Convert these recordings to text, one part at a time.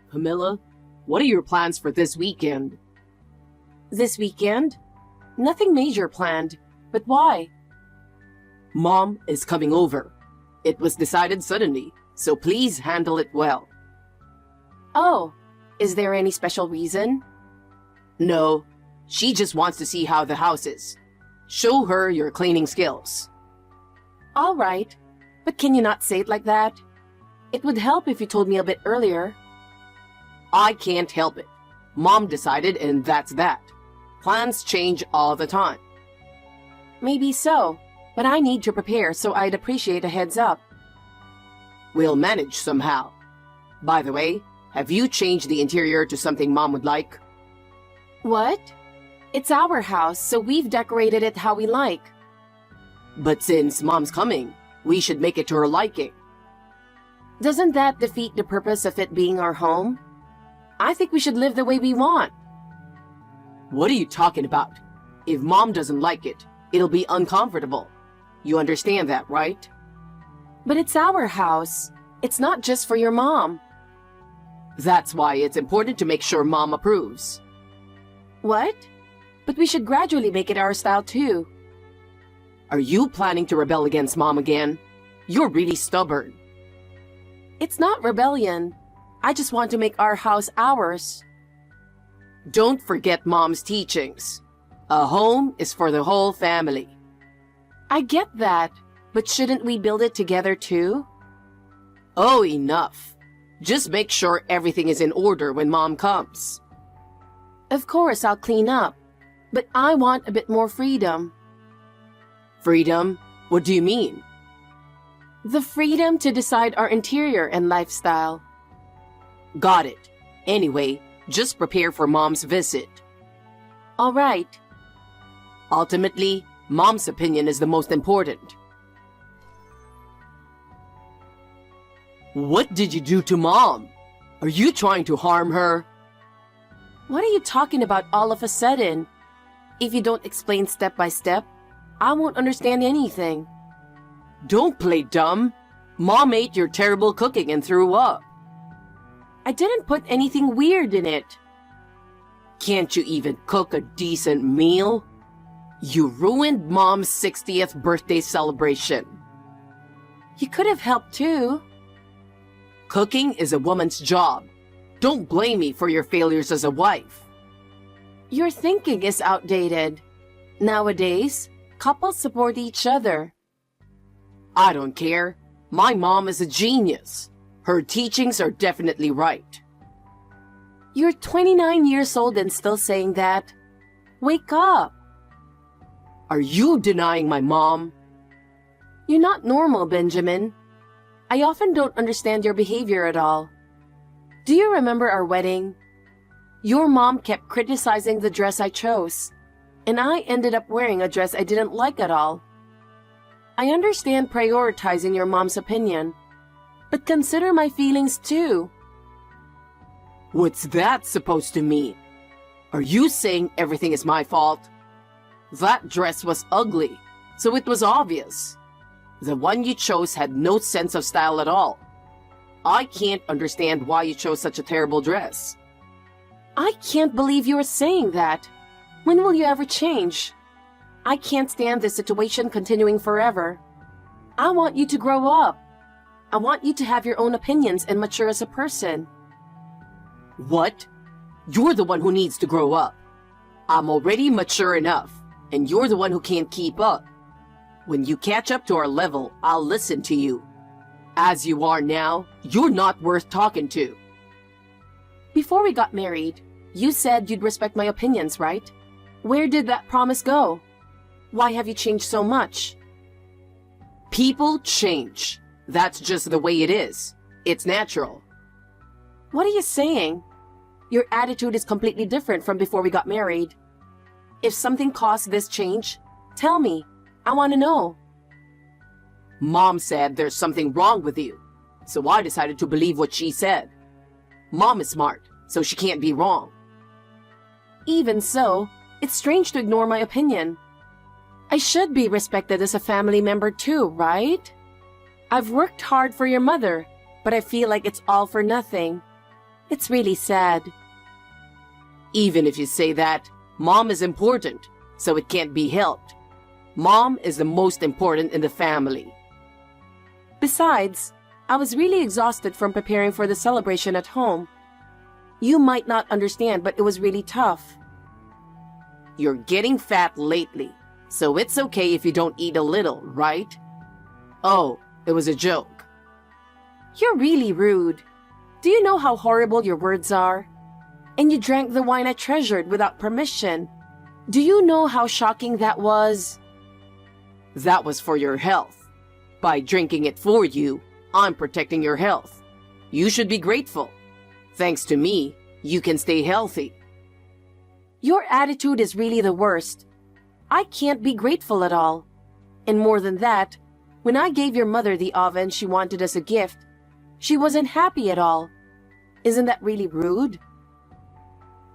Camilla, what are your plans for this weekend? This weekend? Nothing major planned. But why? Mom is coming over. It was decided suddenly, so please handle it well. Oh, is there any special reason? No, she just wants to see how the house is. Show her your cleaning skills. All right, but can you not say it like that? It would help if you told me a bit earlier. I can't help it. Mom decided and that's that. Plans change all the time. Maybe so, but I need to prepare, so I'd appreciate a heads up. We'll manage somehow. By the way, have you changed the interior to something Mom would like? What? It's our house, so we've decorated it how we like. But since Mom's coming, we should make it to her liking. Doesn't that defeat the purpose of it being our home? I think we should live the way we want. What are you talking about? If Mom doesn't like it, it'll be uncomfortable. You understand that, right? But it's our house. It's not just for your mom. That's why it's important to make sure Mom approves. What? But we should gradually make it our style too. Are you planning to rebel against Mom again? You're really stubborn. It's not rebellion. I just want to make our house ours. Don't forget Mom's teachings. A home is for the whole family. I get that, but shouldn't we build it together too? Oh, enough. Just make sure everything is in order when Mom comes. Of course, I'll clean up, but I want a bit more freedom. Freedom? What do you mean? The freedom to decide our interior and lifestyle. Got it. Anyway, just prepare for Mom's visit. All right. Ultimately, Mom's opinion is the most important. What did you do to Mom? Are you trying to harm her? What are you talking about all of a sudden? If you don't explain step by step, I won't understand anything. Don't play dumb. Mom ate your terrible cooking and threw up. I didn't put anything weird in it. Can't you even cook a decent meal? You ruined Mom's 60th birthday celebration. You could have helped too. Cooking is a woman's job. Don't blame me for your failures as a wife. Your thinking is outdated. Nowadays, couples support each other. I don't care. My mom is a genius. Her teachings are definitely right. You're 29 years old and still saying that. Wake up. Are you denying my mom? You're not normal, Benjamin. I often don't understand your behavior at all. Do you remember our wedding? Your mom kept criticizing the dress I chose, and I ended up wearing a dress I didn't like at all. I understand prioritizing your mom's opinion, but consider my feelings too. What's that supposed to mean? Are you saying everything is my fault? That dress was ugly, so it was obvious. The one you chose had no sense of style at all. I can't understand why you chose such a terrible dress. I can't believe you're saying that. When will you ever change? I can't stand this situation continuing forever. I want you to grow up. I want you to have your own opinions and mature as a person. What? You're the one who needs to grow up. I'm already mature enough, and you're the one who can't keep up. When you catch up to our level, I'll listen to you. As you are now, you're not worth talking to. Before we got married, you said you'd respect my opinions, right? Where did that promise go? Why have you changed so much? People change. That's just the way it is. It's natural. What are you saying? Your attitude is completely different from before we got married. If something caused this change, tell me. I want to know. Mom said there's something wrong with you, so I decided to believe what she said. Mom is smart, so she can't be wrong. Even so, it's strange to ignore my opinion. I should be respected as a family member too, right? I've worked hard for your mother, but I feel like it's all for nothing. It's really sad. Even if you say that, Mom is important, so it can't be helped. Mom is the most important in the family. Besides, I was really exhausted from preparing for the celebration at home. You might not understand, but it was really tough. You're getting fat lately, so it's okay if you don't eat a little, right? Oh, it was a joke. You're really rude. Do you know how horrible your words are? And you drank the wine I treasured without permission. Do you know how shocking that was? That was for your health. By drinking it for you, I'm protecting your health. You should be grateful. Thanks to me, you can stay healthy. Your attitude is really the worst. I can't be grateful at all. And more than that, when I gave your mother the oven she wanted as a gift, she wasn't happy at all. Isn't that really rude?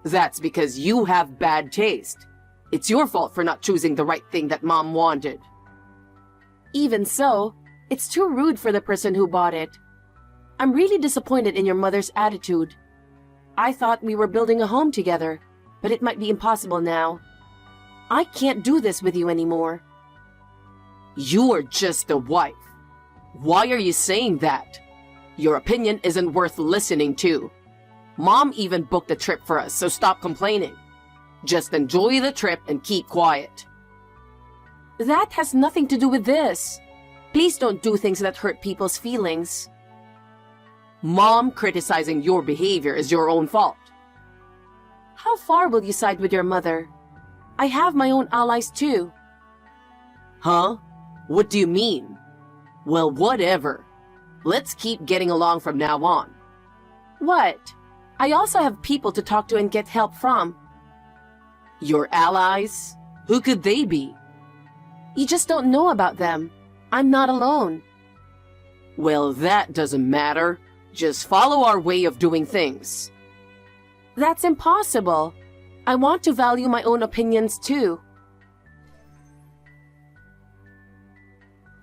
That's because you have bad taste. It's your fault for not choosing the right thing that Mom wanted. Even so, it's too rude for the person who bought it. I'm really disappointed in your mother's attitude. I thought we were building a home together, but it might be impossible now. I can't do this with you anymore. You are just a wife. Why are you saying that? Your opinion isn't worth listening to. Mom even booked a trip for us, so stop complaining. Just enjoy the trip and keep quiet. That has nothing to do with this. Please don't do things that hurt people's feelings. Mom criticizing your behavior is your own fault. How far will you side with your mother? I have my own allies too. Huh? What do you mean? Well, whatever. Let's keep getting along from now on. What? I also have people to talk to and get help from. Your allies? Who could they be? You just don't know about them. I'm not alone. Well, that doesn't matter. Just follow our way of doing things. That's impossible. I want to value my own opinions too.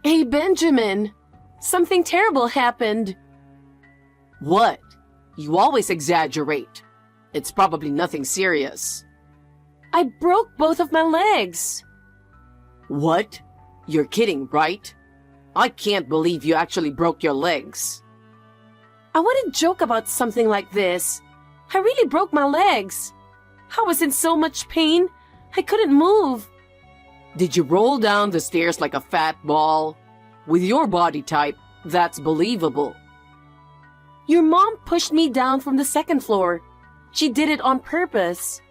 Hey, Benjamin! Something terrible happened. What? You always exaggerate. It's probably nothing serious. I broke both of my legs. What? You're kidding, right? I can't believe you actually broke your legs. I wouldn't joke about something like this. I really broke my legs. I was in so much pain, I couldn't move. Did you roll down the stairs like a fat ball? With your body type, that's believable. Your mom pushed me down from the second floor. She did it on purpose.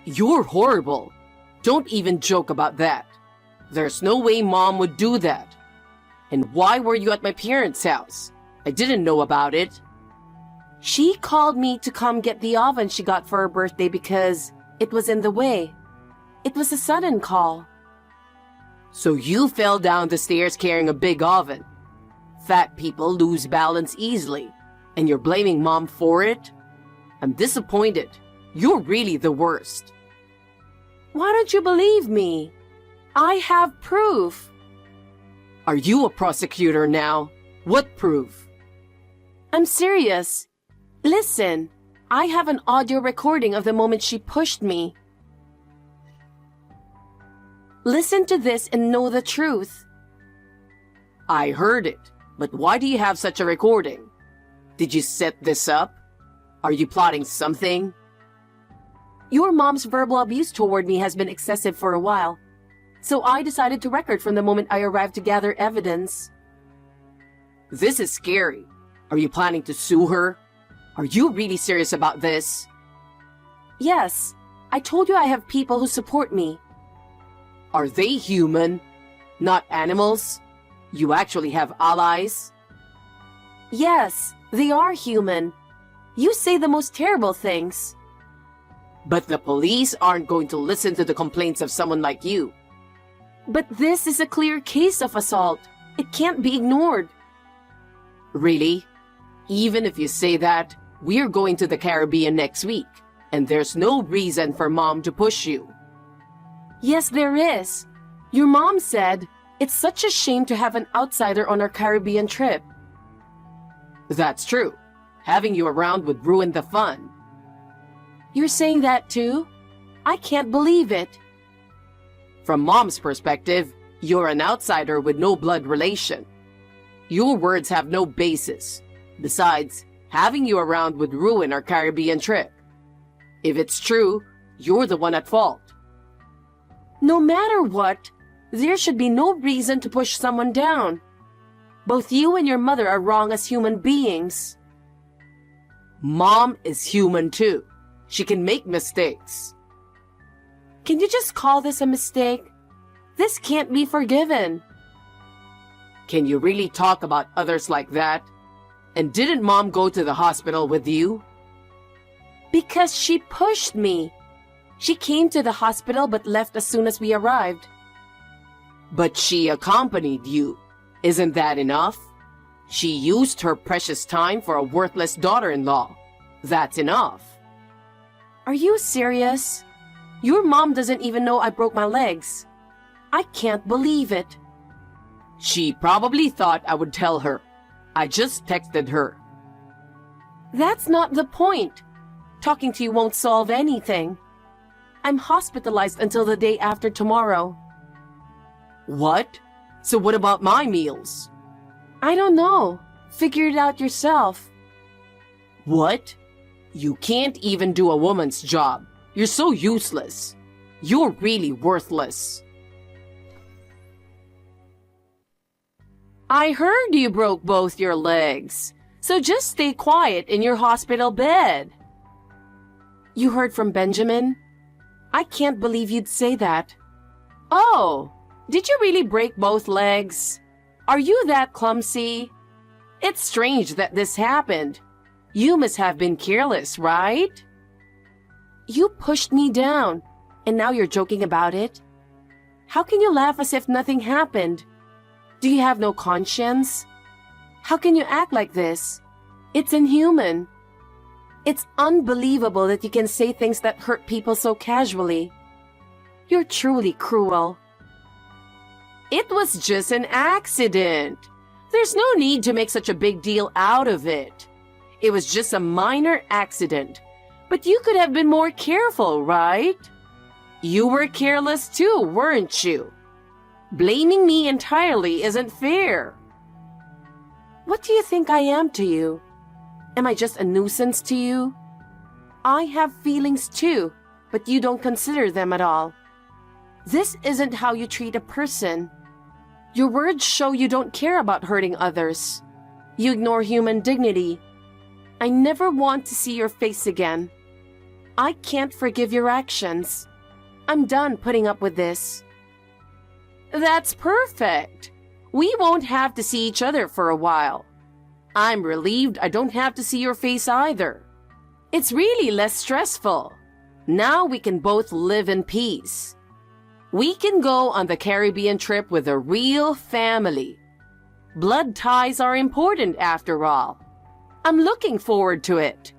You're horrible. Don't even joke about that. There's no way Mom would do that. And why were you at my parents' house? I didn't know about it. She called me to come get the oven she got for her birthday because it was in the way. It was a sudden call. So you fell down the stairs carrying a big oven. Fat people lose balance easily, and you're blaming Mom for it? I'm disappointed. You're really the worst. Why don't you believe me? I have proof. Are you a prosecutor now? What proof? I'm serious. Listen, I have an audio recording of the moment she pushed me. Listen to this and know the truth. I heard it, but why do you have such a recording? Did you set this up? Are you plotting something? Your mom's verbal abuse toward me has been excessive for a while, so I decided to record from the moment I arrived to gather evidence. This is scary. Are you planning to sue her? Are you really serious about this? Yes, I told you I have people who support me. Are they human? Not animals? You actually have allies? Yes, they are human. You say the most terrible things. But the police aren't going to listen to the complaints of someone like you. But this is a clear case of assault. It can't be ignored. Really? Even if you say that, we're going to the Caribbean next week, and there's no reason for Mom to push you. Yes, there is. Your mom said, it's such a shame to have an outsider on our Caribbean trip. That's true. Having you around would ruin the fun. You're saying that too? I can't believe it. From Mom's perspective, you're an outsider with no blood relation. Your words have no basis. Besides, having you around would ruin our Caribbean trip. If it's true, you're the one at fault. No matter what, there should be no reason to push someone down. Both you and your mother are wrong as human beings. Mom is human too. She can make mistakes. Can you just call this a mistake? This can't be forgiven. Can you really talk about others like that? And didn't Mom go to the hospital with you? Because she pushed me. She came to the hospital but left as soon as we arrived. But she accompanied you. Isn't that enough? She used her precious time for a worthless daughter-in-law. That's enough. Are you serious? Your mom doesn't even know I broke my legs. I can't believe it. She probably thought I would tell her. I just texted her. That's not the point. Talking to you won't solve anything. I'm hospitalized until the day after tomorrow. What? So what about my meals? I don't know. Figure it out yourself. What? You can't even do a woman's job. You're so useless. You're really worthless. I heard you broke both your legs, so just stay quiet in your hospital bed. You heard from Benjamin? I can't believe you'd say that. Oh, did you really break both legs? Are you that clumsy? It's strange that this happened. You must have been careless, right? You pushed me down, and now you're joking about it? How can you laugh as if nothing happened? Do you have no conscience? How can you act like this? It's inhuman. It's unbelievable that you can say things that hurt people so casually. You're truly cruel. It was just an accident. There's no need to make such a big deal out of it. It was just a minor accident. But you could have been more careful, right? You were careless too, weren't you? Blaming me entirely isn't fair. What do you think I am to you? Am I just a nuisance to you? I have feelings too, but you don't consider them at all. This isn't how you treat a person. Your words show you don't care about hurting others. You ignore human dignity. I never want to see your face again. I can't forgive your actions. I'm done putting up with this. That's perfect. We won't have to see each other for a while. I'm relieved I don't have to see your face either. It's really less stressful. Now we can both live in peace. We can go on the Caribbean trip with a real family. Blood ties are important after all. I'm looking forward to it.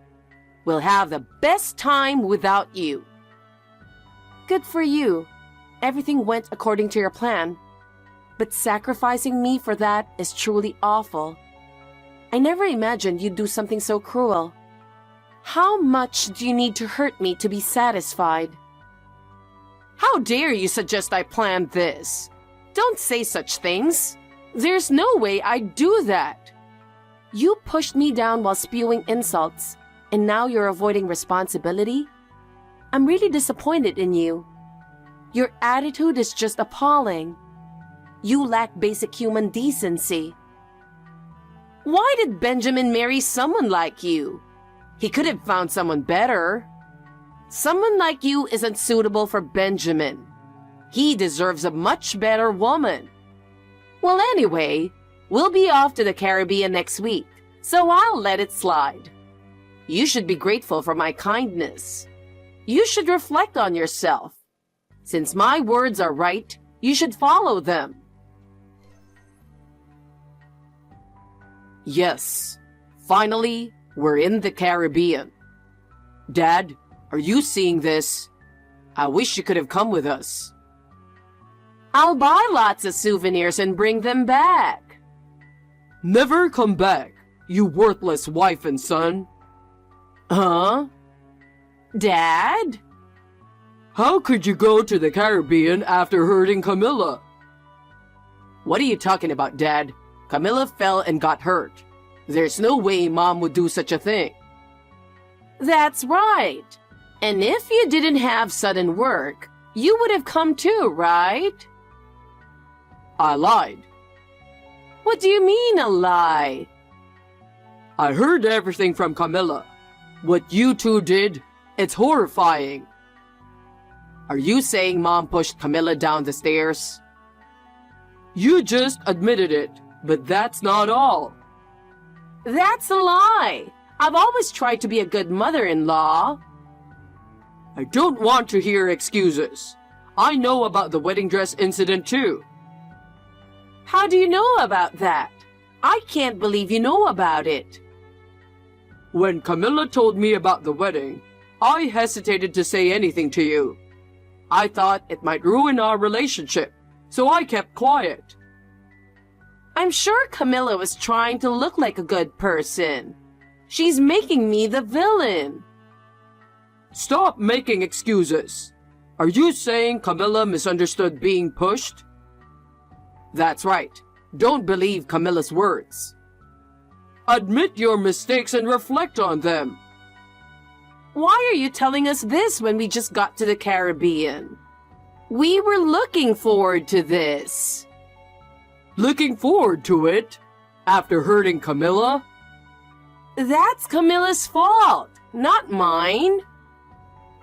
We'll have the best time without you. Good for you. Everything went according to your plan. But sacrificing me for that is truly awful. I never imagined you'd do something so cruel. How much do you need to hurt me to be satisfied? How dare you suggest I planned this? Don't say such things. There's no way I'd do that. You pushed me down while spewing insults, and now you're avoiding responsibility? I'm really disappointed in you. Your attitude is just appalling. You lack basic human decency. Why did Benjamin marry someone like you? He could have found someone better. Someone like you isn't suitable for Benjamin. He deserves a much better woman. Well, anyway, we'll be off to the Caribbean next week, so I'll let it slide. You should be grateful for my kindness. You should reflect on yourself. Since my words are right, you should follow them. Yes, finally, we're in the Caribbean. Dad, are you seeing this? I wish you could have come with us. I'll buy lots of souvenirs and bring them back. Never come back. you worthless wife and son. Huh? Dad? How could you go to the Caribbean after hurting Camilla? What are you talking about, Dad? Camilla fell and got hurt. There's no way Mom would do such a thing. That's right. And if you didn't have sudden work, you would have come too, right? I lied. What do you mean, a lie? I heard everything from Camilla. What you two did, it's horrifying. Are you saying Mom pushed Camilla down the stairs? You just admitted it, but that's not all. That's a lie. I've always tried to be a good mother-in-law. I don't want to hear excuses. I know about the wedding dress incident too. How do you know about that? I can't believe you know about it. When Camilla told me about the wedding, I hesitated to say anything to you. I thought it might ruin our relationship, so I kept quiet. I'm sure Camilla was trying to look like a good person. She's making me the villain. Stop making excuses. Are you saying Camilla misunderstood being pushed? That's right. Don't believe Camilla's words. Admit your mistakes and reflect on them. Why are you telling us this when we just got to the Caribbean? We were looking forward to this. Looking forward to it? After hurting Camilla? That's Camilla's fault, not mine.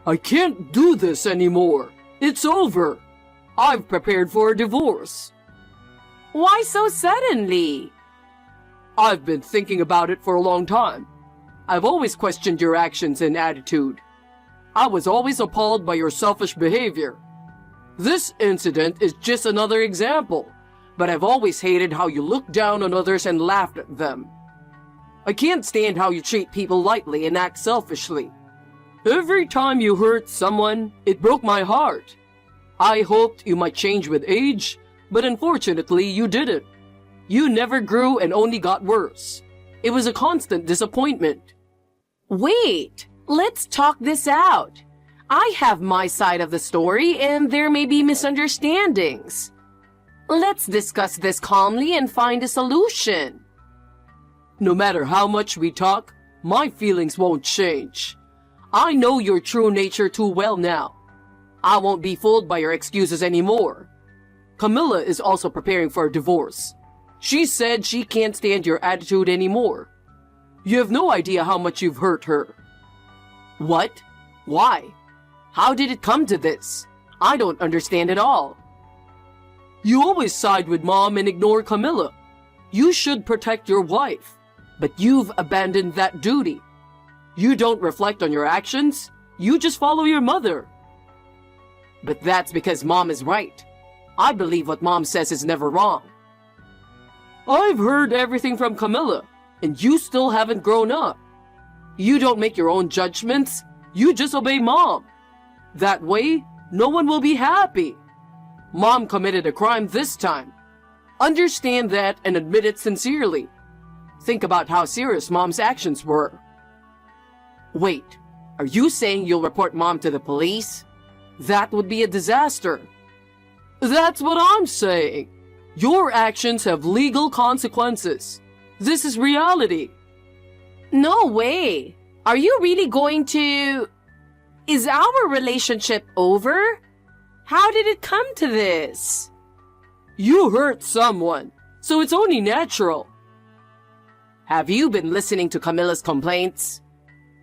I can't do this anymore. It's over. I've prepared for a divorce. Why so suddenly? I've been thinking about it for a long time. I've always questioned your actions and attitude. I was always appalled by your selfish behavior. This incident is just another example, but I've always hated how you looked down on others and laughed at them. I can't stand how you treat people lightly and act selfishly. Every time you hurt someone, it broke my heart. I hoped you might change with age, but unfortunately you didn't. You never grew and only got worse. It was a constant disappointment. Wait, let's talk this out. I have my side of the story and there may be misunderstandings. Let's discuss this calmly and find a solution. No matter how much we talk, my feelings won't change. I know your true nature too well now. I won't be fooled by your excuses anymore. Camilla is also preparing for a divorce. She said she can't stand your attitude anymore. You have no idea how much you've hurt her. What? Why? How did it come to this? I don't understand at all. You always side with Mom and ignore Camilla. You should protect your wife, but you've abandoned that duty. You don't reflect on your actions, you just follow your mother. But that's because Mom is right. I believe what Mom says is never wrong. I've heard everything from Camilla, and you still haven't grown up. You don't make your own judgments, you just obey Mom. That way, no one will be happy. Mom committed a crime this time. Understand that and admit it sincerely. Think about how serious Mom's actions were. Wait, are you saying you'll report Mom to the police? That would be a disaster. That's what I'm saying. Your actions have legal consequences. This is reality. No way. Are you really going to... Is our relationship over? How did it come to this? You hurt someone, so it's only natural. Have you been listening to Camilla's complaints?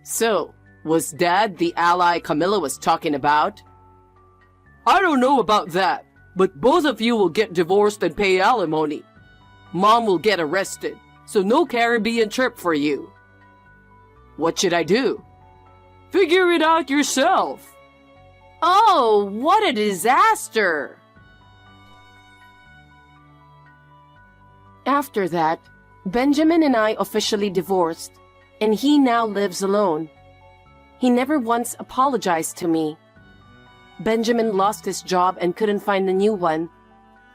So, was Dad the ally Camilla was talking about? I don't know about that, but both of you will get divorced and pay alimony. Mom will get arrested, so no Caribbean trip for you. What should I do? Figure it out yourself. Oh, what a disaster! After that, Benjamin and I officially divorced, and he now lives alone. He never once apologized to me. Benjamin lost his job and couldn't find a new one,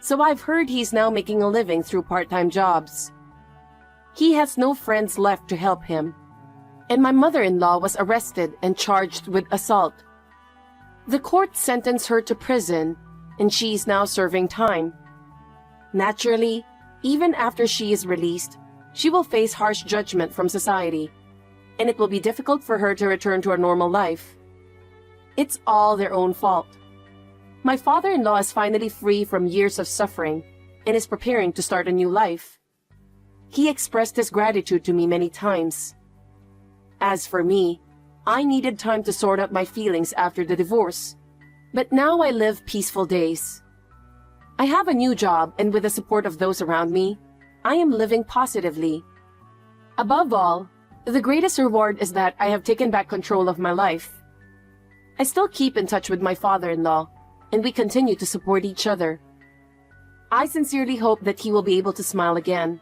so I've heard he's now making a living through part-time jobs. He has no friends left to help him. And my mother-in-law was arrested and charged with assault. The court sentenced her to prison, and she is now serving time. Naturally, even after she is released, she will face harsh judgment from society, and it will be difficult for her to return to a normal life. It's all their own fault. My father-in-law is finally free from years of suffering and is preparing to start a new life. He expressed his gratitude to me many times. As for me, I needed time to sort out my feelings after the divorce, but now I live peaceful days. I have a new job, and with the support of those around me, I am living positively. Above all, the greatest reward is that I have taken back control of my life. I still keep in touch with my father-in-law, and we continue to support each other. I sincerely hope that he will be able to smile again.